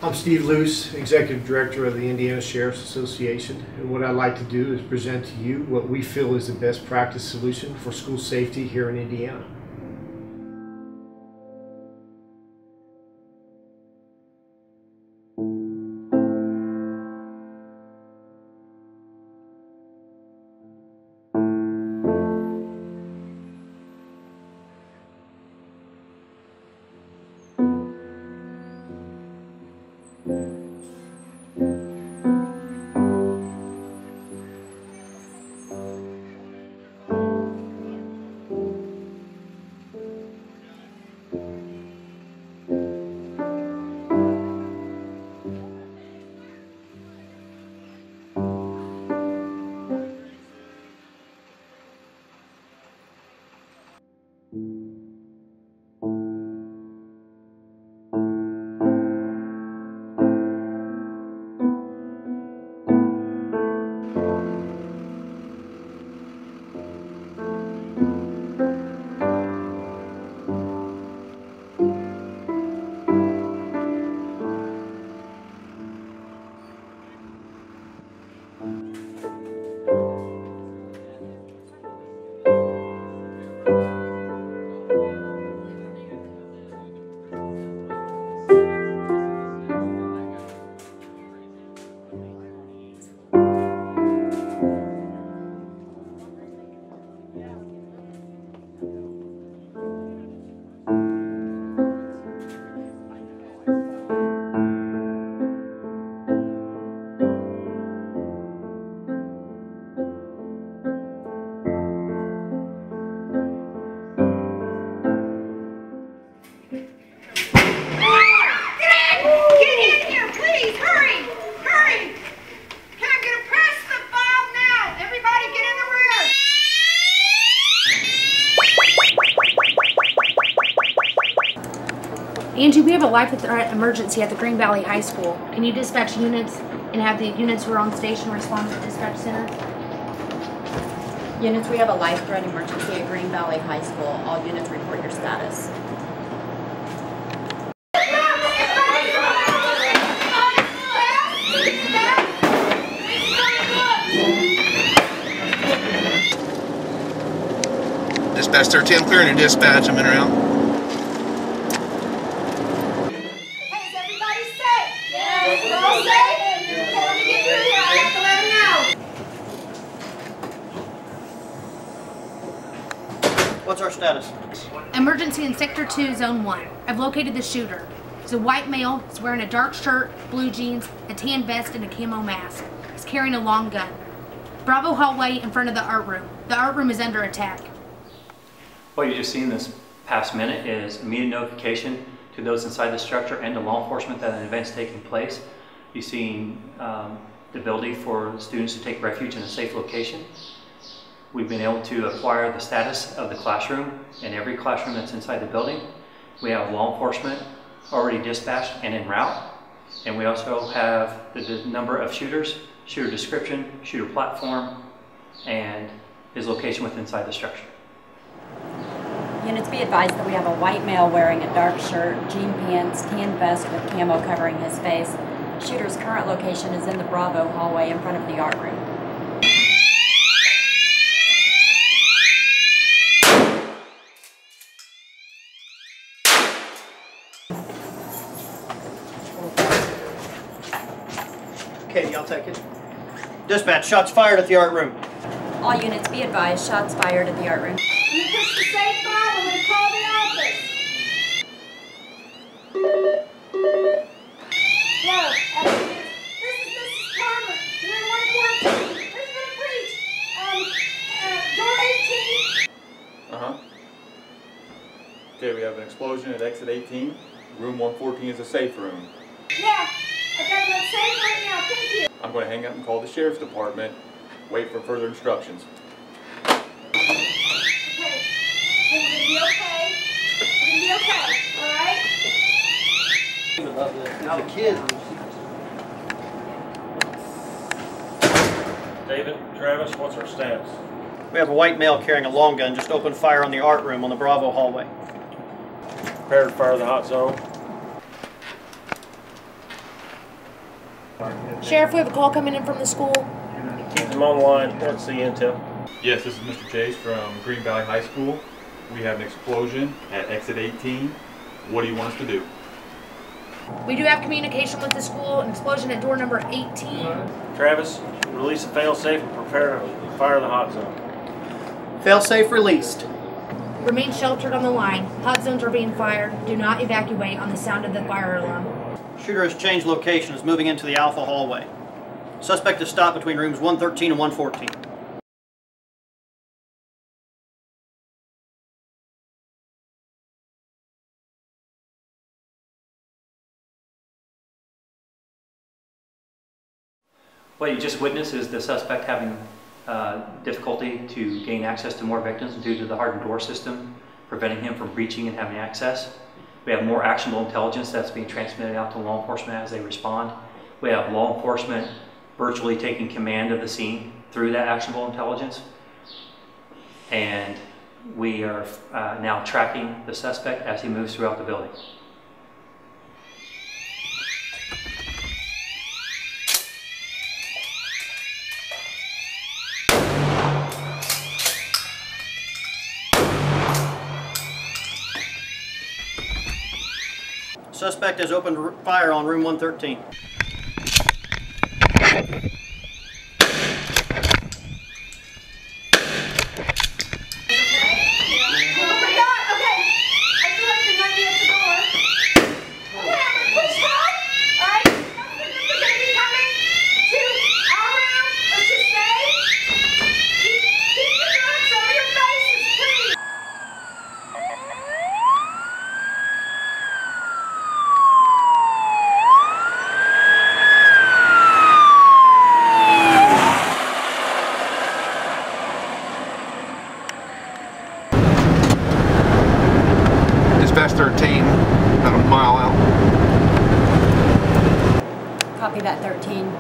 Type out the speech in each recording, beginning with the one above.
I'm Steve Luce, Executive Director of the Indiana Sheriff's Association, and what I'd like to do is present to you what we feel is the best practice solution for school safety here in Indiana. Angie, we have a life threat emergency at the Green Valley High School. Can you dispatch units and have the units who are on station respond to the dispatch center? Units, we have a life threat emergency at Green Valley High School. All units report your status. Dispatch 13, I'm clearing your dispatch. I'm in around. What's our status? Emergency in Sector 2, Zone 1. I've located the shooter. He's a white male. He's wearing a dark shirt, blue jeans, a tan vest, and a camo mask. He's carrying a long gun. Bravo hallway in front of the art room. The art room is under attack. What you just seen this past minute is immediate notification to those inside the structure and to law enforcement that an event's taking place. You've seen the ability for students to take refuge in a safe location. We've been able to acquire the status of the classroom in every classroom that's inside the building. We have law enforcement already dispatched and en route. And we also have the number of shooters, shooter description, shooter platform, and his location within inside the structure. Units, be advised that we have a white male wearing a dark shirt, jean pants, tan vest with camo covering his face. Shooter's current location is in the Bravo hallway in front of the art room. Katie, I'll take it. Dispatch, shots fired at the art room. All units, be advised, shots fired at the art room. You push the safe button, I'm going to call the office. Hello, this is Mrs. Palmer. You're in 114. There's been a breach. Door 18. Uh-huh. Okay, we have an explosion at exit 18. Room 114 is a safe room. Yeah, I've got that safe right now. Thank you. I'm going to hang up and call the sheriff's department. Wait for further instructions. Okay, we're going to be okay. We're going to be okay, all right? Now the kids. David, Travis, what's our status? We have a white male carrying a long gun just opened fire on the art room on the Bravo hallway. Prepare to fire the hot zone. Sheriff, we have a call coming in from the school. Keep them online. What's the intel? Yes, this is Mr. Chase from Green Valley High School. We have an explosion at exit 18. What do you want us to do? We do have communication with the school, an explosion at door number 18. Travis, release the fail-safe and prepare to fire the hot zone. Failsafe released. Remain sheltered on the line. Hot zones are being fired. Do not evacuate on the sound of the fire alarm. Shooter has changed location, is moving into the Alpha hallway. Suspect is stopped between rooms 113 and 114. What you just witnessed is the suspect having difficulty to gain access to more victims due to the hardened door system, preventing him from breaching and having access. We have more actionable intelligence that's being transmitted out to law enforcement as they respond. We have law enforcement virtually taking command of the scene through that actionable intelligence. And we are now tracking the suspect as he moves throughout the building. Suspect has opened fire on room 113. Dispatch 13, about a mile out. Copy that 13.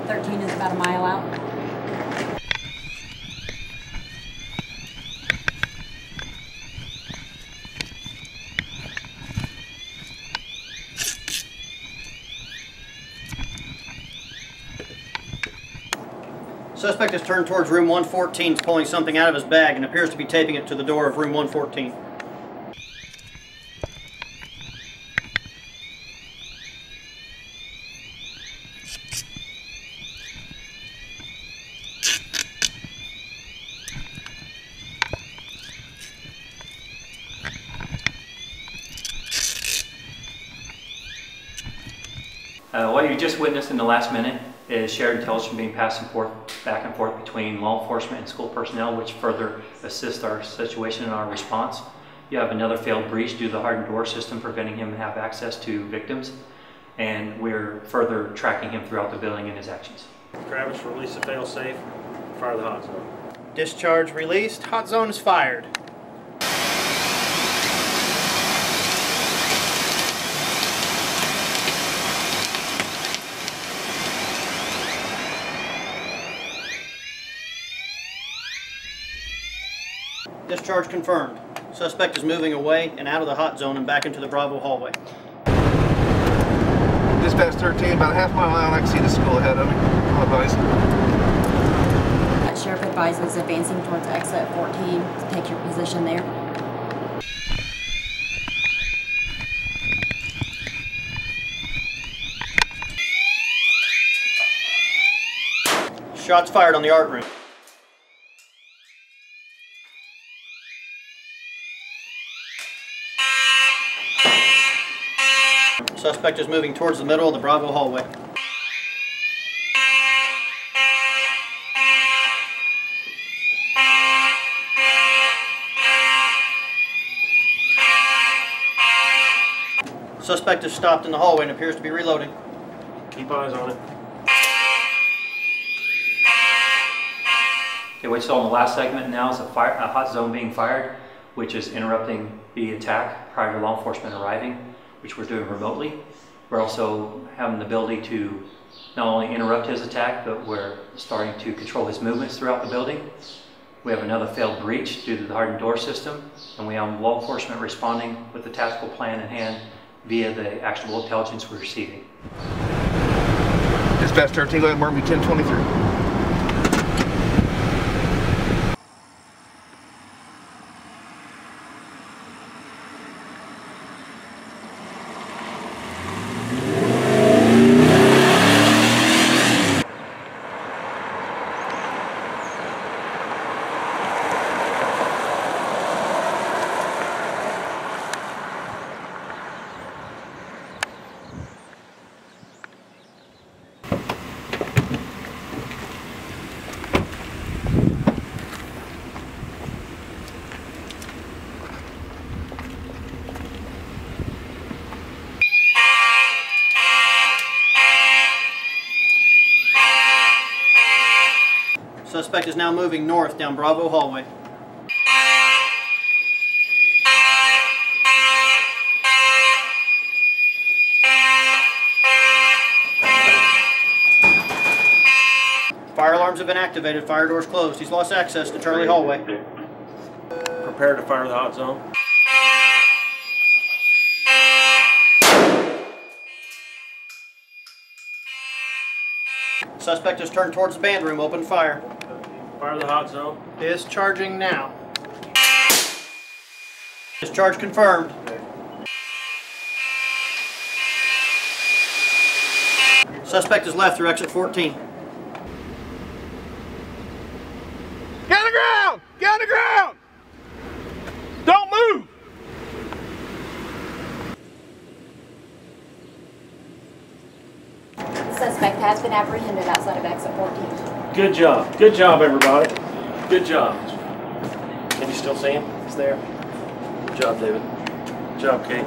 13 is about a mile out. Suspect has turned towards room 114, pulling something out of his bag and appears to be taping it to the door of room 114. What you just witnessed in the last minute is shared intelligence being passed back and forth between law enforcement and school personnel, which further assists our situation and our response. You have another failed breach due to the hardened door system preventing him to have access to victims, and we're further tracking him throughout the building and his actions. Travis, release the fail-safe and fire the hot zone. Discharge released. Hot zone is fired. Discharge confirmed. Suspect is moving away and out of the hot zone and back into the Bravo hallway. Dispatch 13, about a half mile out. I can see the school ahead of me. I'll advise. Sheriff advises advancing towards exit 14. Take your position there. Shots fired on the art room. Suspect is moving towards the middle of the Bravo hallway. Suspect is stopped in the hallway and appears to be reloading. Keep eyes on it. Okay, what you saw in the last segment now is a hot zone being fired, which is interrupting the attack prior to law enforcement arriving, which we're doing remotely. We're also having the ability to not only interrupt his attack, but we're starting to control his movements throughout the building. We have another failed breach due to the hardened door system, and we have law enforcement responding with the tactical plan in hand via the actionable intelligence we're receiving. Dispatch 13, go ahead and mark me 1023. Suspect is now moving north down Bravo hallway. Fire alarms have been activated. Fire doors closed. He's lost access to Charlie hallway. Prepare to fire the hot zone. Suspect has turned towards the band room. Open fire. Fire the hot zone. Is charging now. Discharge confirmed. Suspect is left through exit 14. Get on the ground! Get on the ground! Don't move! Suspect has been apprehended outside of exit 14. Good job. Good job, everybody. Good job. Can you still see him? He's there. Good job, David. Good job, Kate.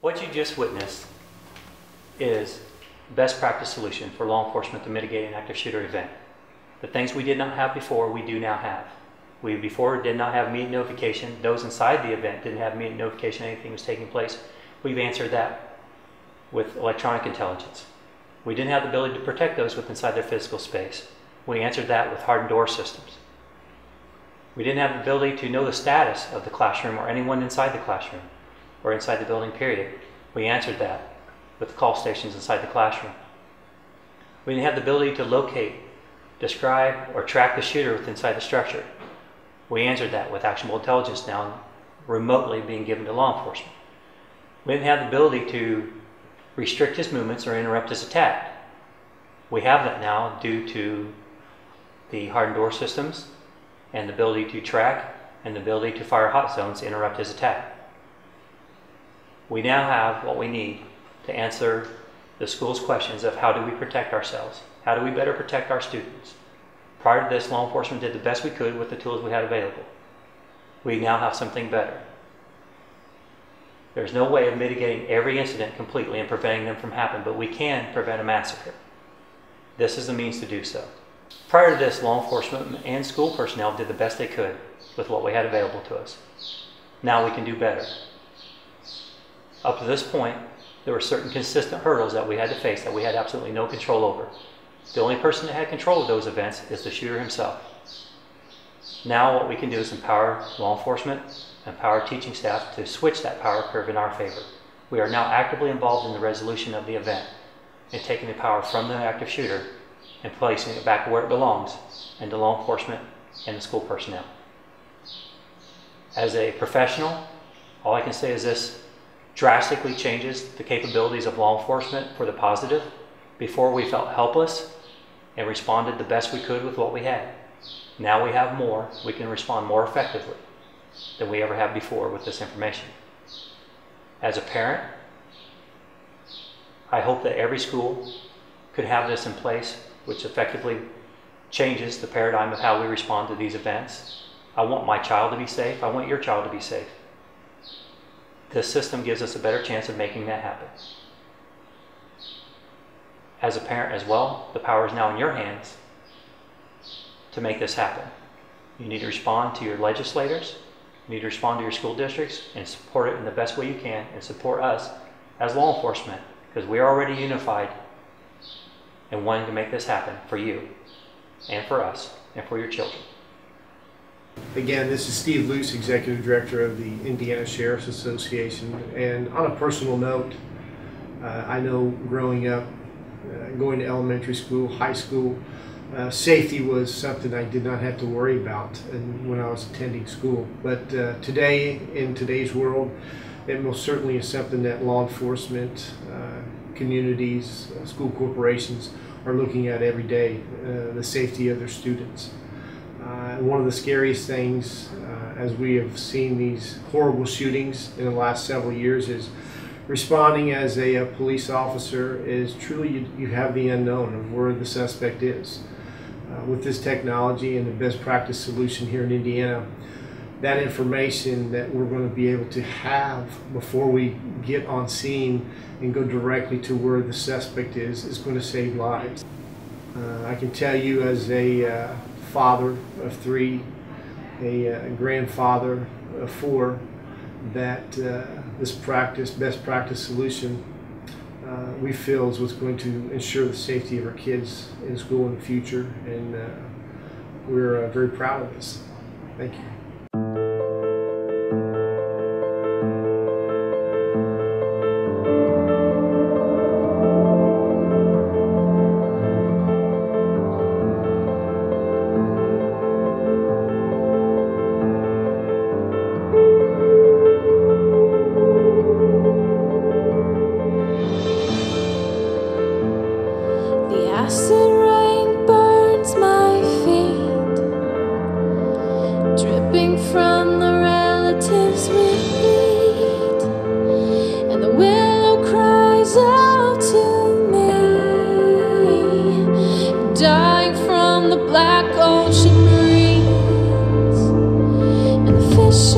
What you just witnessed is best practice solution for law enforcement to mitigate an active shooter event. The things we did not have before, we do now have. We before did not have immediate notification. Those inside the event didn't have immediate notification anything was taking place. We've answered that with electronic intelligence. We didn't have the ability to protect those with inside their physical space. We answered that with hardened door systems. We didn't have the ability to know the status of the classroom or anyone inside the classroom or inside the building, period. We answered that with the call stations inside the classroom. We didn't have the ability to locate, describe, or track the shooter within inside the structure. We answered that with actionable intelligence now remotely being given to law enforcement. We didn't have the ability to restrict his movements or interrupt his attack. We have that now due to the hardened door systems and the ability to track and the ability to fire hot zones to interrupt his attack. We now have what we need to answer the school's questions of how do we protect ourselves? How do we better protect our students? Prior to this, law enforcement did the best we could with the tools we had available. We now have something better. There's no way of mitigating every incident completely and preventing them from happening, but we can prevent a massacre. This is the means to do so. Prior to this, law enforcement and school personnel did the best they could with what we had available to us. Now we can do better. Up to this point, there were certain consistent hurdles that we had to face that we had absolutely no control over. The only person that had control of those events is the shooter himself. Now what we can do is empower law enforcement, empower teaching staff to switch that power curve in our favor. We are now actively involved in the resolution of the event and taking the power from the active shooter and placing it back where it belongs, into law enforcement and the school personnel. As a professional, all I can say is this drastically changes the capabilities of law enforcement for the positive. Before we felt helpless and responded the best we could with what we had. Now we have more, we can respond more effectively than we ever have before with this information. As a parent, I hope that every school could have this in place, which effectively changes the paradigm of how we respond to these events. I want my child to be safe, I want your child to be safe. This system gives us a better chance of making that happen. As a parent as well, the power is now in your hands to make this happen. You need to respond to your legislators, you need to respond to your school districts and support it in the best way you can and support us as law enforcement because we are already unified and wanting to make this happen for you and for us and for your children. Again, this is Steve Luce, Executive Director of the Indiana Sheriff's Association. And on a personal note, I know growing up, going to elementary school, high school, safety was something I did not have to worry about when I was attending school. But today, in today's world, it most certainly is something that law enforcement, communities, school corporations are looking at every day, the safety of their students. One of the scariest things, as we have seen these horrible shootings in the last several years, is responding as a police officer is truly you have the unknown of where the suspect is. With this technology and the best practice solution here in Indiana, that information that we're going to be able to have before we get on scene and go directly to where the suspect is going to save lives. I can tell you as a father of 3, a grandfather of 4, that this best practice solution, we feel is what's going to ensure the safety of our kids in school in the future, and we're very proud of this. Thank you. Acid rain burns my feet, dripping from the relatives we meet, and the willow cries out to me, dying from the black ocean breeze, and the fish